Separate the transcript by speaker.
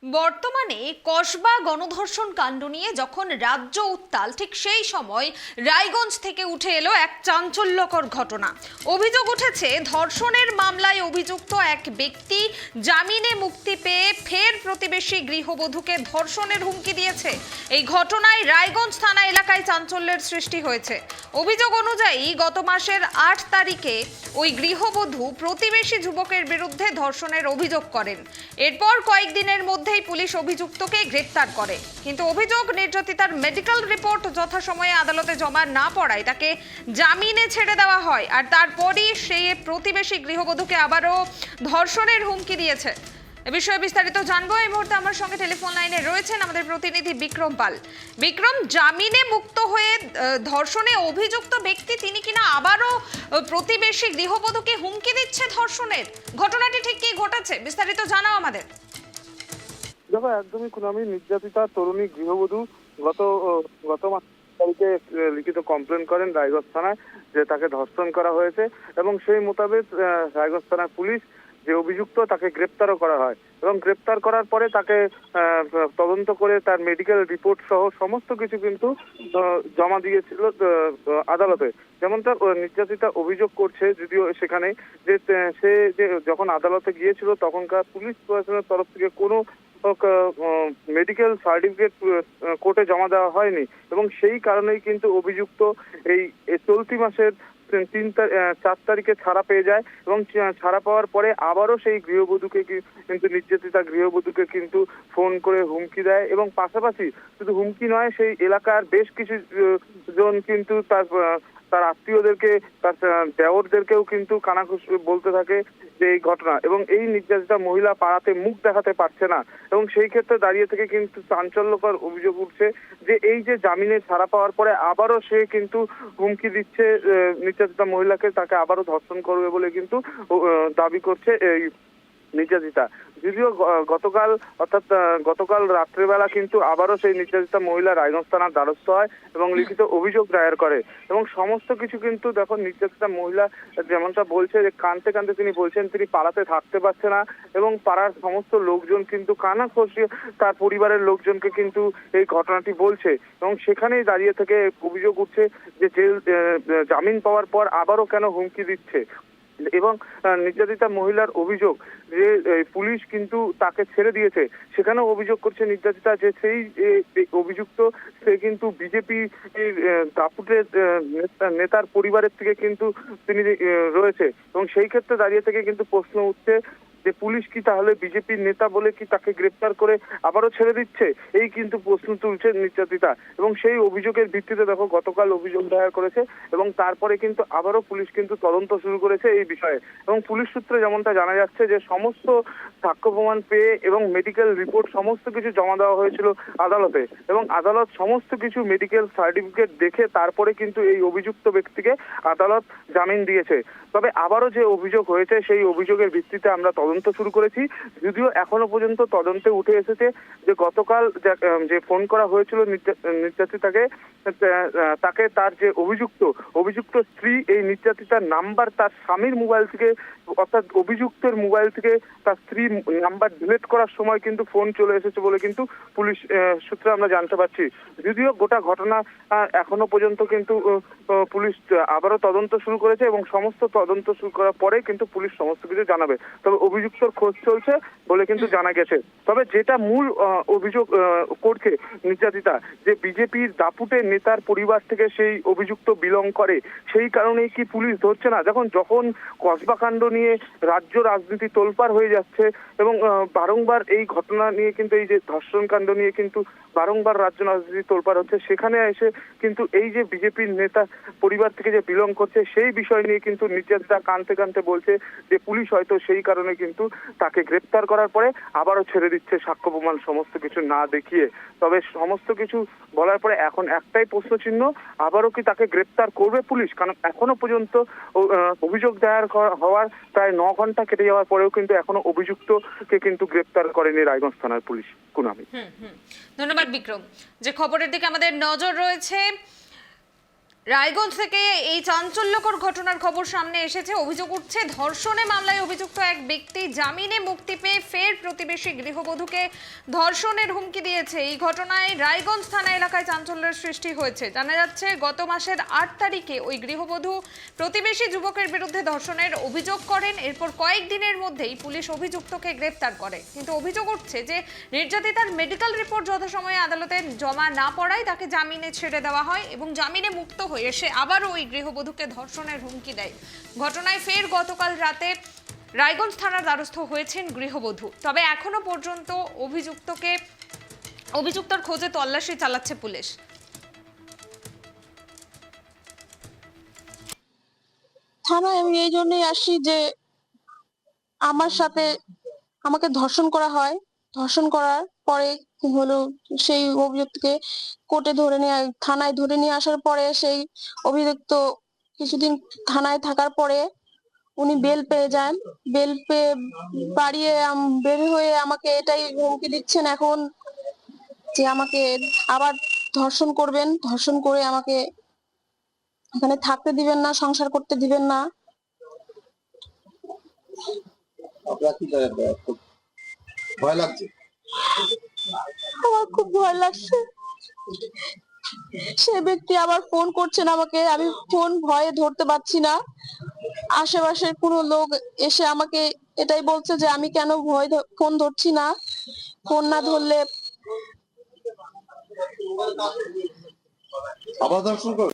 Speaker 1: বর্তমানে কসবা গণধর্ষণ কাণ্ড নিয়ে যখন রাজ্য উত্তাল, ঠিক সেই সময় রায়গঞ্জ থেকে উঠে এলো এক চাঞ্চল্যকর ঘটনা। অভিযোগ উঠেছে, ধর্ষণের মামলায় অভিযুক্ত এক ব্যক্তি জামিনে মুক্তি পেয়ে ফের প্রতিবেশী গৃহবধূকে ধর্ষণের হুমকি দিয়েছে। এই ঘটনায় রায়গঞ্জ থানা এলাকায় চাঞ্চল্যের সৃষ্টি হয়েছে। অভিযোগ অনুযায়ী গত মাসের 8 তারিখে ওই গৃহবধূ প্রতিবেশী যুবকের বিরুদ্ধে ধর্ষণের অভিযোগ করেন। এরপর কয়েকদিনের মধ্যেই পুলিশ অভিযুক্তকে গ্রেফতার করে, কিন্তু অভিযোগ নির্যাতিতার মেডিকেল রিপোর্ট যথাসময়ে আদালতে জমা না পড়ায় তাকে জামিনে ছেড়ে দেওয়া হয়। আর তারপরই সেই প্রতিবেশী গৃহবধূকে আবারও ধর্ষণের হুমকি দিয়েছে। এ বিষয়ে বিস্তারিত জানবো। এই মুহূর্তে আমার সঙ্গে টেলিফোন লাইনে রয়েছেন আমাদের প্রতিনিধি বিক্রম পাল। বিক্রম, জামিনে মুক্ত হয়ে ধর্ষণে অভিযুক্ত ব্যক্তি তিনি কিনা আবারও প্রতিবেশী গৃহবধূকে হুমকি দিচ্ছে ধর্ষণের, ঘটনাটি ঠিক কি ঘটেছে বিস্তারিত জানাও আমাদের।
Speaker 2: দেখো, একদমই কুনামি নির্যাতিতা তরুণী গৃহবধূ গত মাস তারিখে লিখিত কমপ্লেন করেন রায়গঞ্জ থানায় যে তাকে ধর্ষণ করা হয়েছে, এবং সেই মোতাবেক রায়গঞ্জ থানার পুলিশ যে অভিযুক্ত তাকে গ্রেপ্তারও করা হয়, এবং গ্রেপ্তার করার পরে তাকে তদন্ত করে তার মেডিকেল রিপোর্ট সহ সমস্ত কিছু কিন্তু জমা দিয়েছিল আদালতে। যেমনটা নির্যাতিতা অভিযোগ করছে, যদিও সেখানে যে সে যে যখন আদালতে গিয়েছিল তখনকার পুলিশ প্রশাসনের তরফ থেকে কোনো মেডিকেল সার্টিফিকেট কোর্টে জমা দেওয়া হয়নি, এবং সেই কারণেই কিন্তু অভিযুক্ত এই চলতি মাসের 4 তারিখে ছাড়া পেয়ে যায়, এবং ছাড়া পাওয়ার পরে আবারও সেই গৃহবধূকে কিন্তু নির্যাতিতা গৃহবধূকে কিন্তু ফোন করে হুমকি দেয়, এবং পাশাপাশি শুধু হুমকি নয়, সেই এলাকার বেশ কিছু জন কিন্তু তার আত্মীয়দেরকে, তার দেওরদেরকেও কিন্তু কানাঘুষ বলতে থাকে যে এই ঘটনা, এবং এই নির্যাতিতা মহিলা পাড়াতে মুখ দেখাতে পারছে না, এবং সেই ক্ষেত্রে দাঁড়িয়ে থেকে কিন্তু চাঞ্চল্যকর অভিযোগ উঠছে যে এই যে জামিনে ছাড়া পাওয়ার পরে আবারও সে কিন্তু হুমকি দিচ্ছে নির্যাতিতা মহিলাকে, তাকে আবারও ধর্ষণ করবে বলে কিন্তু দাবি করছে এই নির্যাতিতা। যদিও গতকাল রাত্রেবেলা কিন্তু আবারও সেই নির্যাতিতা মহিলা রায়গঞ্জ থানার দ্বারস্থ হয় এবং লিখিত অভিযোগ দায়ের করে, এবং সমস্ত কিছু কিন্তু দেখো নির্যাতিতা মহিলা যেমনটা বলছে যে কাঁদতে কাঁদতে তিনি বলছেন তিনি পাড়াতে থাকতে পারছে না, এবং পাড়ার সমস্ত লোকজন কিন্তু কানা খসিয়ে তার পরিবারের লোকজনকে কিন্তু এই ঘটনাটি বলছে, এবং সেখানেই দাঁড়িয়ে থেকে অভিযোগ উঠছে যে জামিন পাওয়ার পর আবারও কেন হুমকি দিচ্ছে। এবং নির্যাতিতা মহিলার অভিযোগ যে পুলিশ কিন্তু তাকে ছেড়ে দিয়েছে, সেখানেও অভিযোগ করছে নির্যাতিতা যে সেই অভিযুক্ত সে কিন্তু বিজেপি দাপুটের নেতার পরিবারের থেকে কিন্তু তিনি রয়েছে, এবং সেই ক্ষেত্রে দাঁড়িয়ে থেকে কিন্তু প্রশ্ন উঠছে যে পুলিশ কি তাহলে বিজেপির নেতা বলে কি তাকে গ্রেপ্তার করে আবারও ছেড়ে দিচ্ছে, এই কিন্তু প্রশ্ন তুলছে নির্যাতিতা। এবং সেই অভিযোগের ভিত্তিতে দেখো গতকাল অভিযোগ দায়ের করেছে, এবং তারপরে কিন্তু আবারও পুলিশ কিন্তু তদন্ত শুরু করেছে এই বিষয়ে, এবং পুলিশ সূত্রে যেমনটা জানা যাচ্ছে যে সমস্ত সাক্ষ্য প্রমাণ পেয়ে এবং মেডিকেল রিপোর্ট সমস্ত কিছু জমা দেওয়া হয়েছিল আদালতে, এবং আদালত সমস্ত কিছু মেডিকেল সার্টিফিকেট দেখে তারপরে কিন্তু এই অভিযুক্ত ব্যক্তিকে আদালত জামিন দিয়েছে। তবে আবারও যে অভিযোগ হয়েছে সেই অভিযোগের ভিত্তিতে আমরা তদন্ত শুরু করেছি, যদিও এখনো পর্যন্ত তদন্তে উঠে এসেছে যে গতকাল যে ফোন করা হয়েছিল নির্যাতিতাকে, তাকে তার যে অভিযুক্ত স্ত্রী এই নির্যাতিতার নাম্বার তার স্বামীর মোবাইল থেকে, অর্থাৎ অভিযুক্তের মোবাইল থেকে তার স্ত্রী নাম্বার ডিলিট করার সময় কিন্তু ফোন চলে এসেছে বলে কিন্তু পুলিশ সূত্রে আমরা জানতে পারছি। যদিও গোটা ঘটনা এখনো পর্যন্ত কিন্তু পুলিশ আবারও তদন্ত শুরু করেছে, এবং সমস্ত তদন্ত শুরু করার পরে কিন্তু পুলিশ সমস্ত কিছু জানাবে। তবে অভিযুক্তর খোঁজ চলছে বলে কিন্তু জানা গেছে। তবে যেটা মূল অভিযোগ করছে নির্যাতিতা, যে বিজেপির দাপুটের নেতার পরিবার থেকে সেই অভিযুক্ত বিলং করে, সেই কারণেই কি পুলিশ ধরছে না। যখন কসবা কাণ্ড নিয়ে রাজ্য রাজনীতি তোলপাড় হয়ে যাচ্ছে, এবং বারংবার এই ঘটনা নিয়ে কিন্তু এই যে ধর্ষণ কাণ্ড নিয়ে কিন্তু বারংবার রাজ্য রাজনীতি তোলপাড় হচ্ছে, সেখানে এসে কিন্তু এই যে বিজেপির নেতা পরিবার থেকে যে বিলং করছে সেই বিষয় নিয়ে কিন্তু নির্যাতিতা কাঁদতে কাঁদতে বলছে যে পুলিশ হয়তো সেই কারণে কিন্তু তাকে গ্রেপ্তার করার পরে আবারও ছেড়ে দিচ্ছে সাক্ষ্য প্রমাণ সমস্ত কিছু না দেখিয়ে। তবে সমস্ত কিছু বলার পরে এখন একটাই প্রশ্নচিহ্ন, আবারও কি তাকে গ্রেপ্তার করবে পুলিশ? কারণ এখনো পর্যন্ত অভিযোগ দায়ের হওয়ার প্রায় 9 ঘন্টা কেটে যাওয়ার পরেও কিন্তু এখনো অভিযুক্তকে কিন্তু গ্রেপ্তার করেনি রায়গঞ্জ থানার পুলিশ। কুনামি,
Speaker 1: ধন্যবাদ বিক্রম। যে খবরের দিকে আমাদের নজর রয়েছে, রায়গঞ্জ থেকে এই চাঞ্চল্যকর ঘটনার খবর সামনে এসেছে। অভিযোগ উঠছে ধর্ষণে মামলায় অভিযুক্ত এক ব্যক্তি জামিনে মুক্তি পেয়ে ফের প্রতিবেশী গৃহবধূকে ধর্ষণের হুমকি দিয়েছে। এই ঘটনায় রায়গঞ্জ থানা এলাকায় চাঞ্চল্যের সৃষ্টি হয়েছে। জানা যাচ্ছে গত মাসের 8 তারিখে ওই গৃহবধূ প্রতিবেশী যুবকের বিরুদ্ধে ধর্ষণের অভিযোগ করেন। এরপর কয়েকদিনের মধ্যেই পুলিশ অভিযুক্তকে গ্রেফতার করে। কিন্তু অভিযোগ উঠছে যে নির্যাতিতার মেডিকেল রিপোর্ট যথাসময়ে আদালতে জমা না পড়ায় তাকে জামিনে ছেড়ে দেওয়া হয় এবং জামিনে মুক্ত হয়ে এসে আবারও ওই গৃহবধূকে ধর্ষণের হুমকি দেয়। ঘটনায় ফের গতকাল রাতে রায়গঞ্জ থানার দ্বারস্থ হয়েছেন গৃহবধূ। তবে এখনো পর্যন্ত অভিযুক্তর খোঁজে তল্লাশি চালাচ্ছে পুলিশ।
Speaker 3: থানায় আমি এই জন্যই আসি যে আমাকে ধর্ষণ করা হয়। ধর্ষণ করার পরে হলো সেই অভিযুক্তকে থানায় ধরে নিয়ে আসার পরে সেই অভিযুক্ত কিছুদিন থানায় থাকার পরে উনি বেল পেয়ে যান। বেল পেয়ে বের হয়ে আমাকে এটাই হুমকি দিচ্ছেন এখন যে আমাকে আবার ধর্ষণ করবেন, ধর্ষণ করে আমাকে এখানে থাকতে দিবেন না, সংসার করতে দিবেন না।
Speaker 4: আপনার কি খুব ভয় লাগছে?
Speaker 3: আমার খুব ভয় লাগছে। সে ব্যক্তি আবার ফোন করছেন আমাকে, আমি ফোন ভয়ে ধরতে পারছি না। আশেপাশের কোনো লোক এসে আমাকে এটাই বলছে যে আমি কেন ফোন ধরছি না, ফোন না ধরলে
Speaker 4: আবার দর্শন করবে।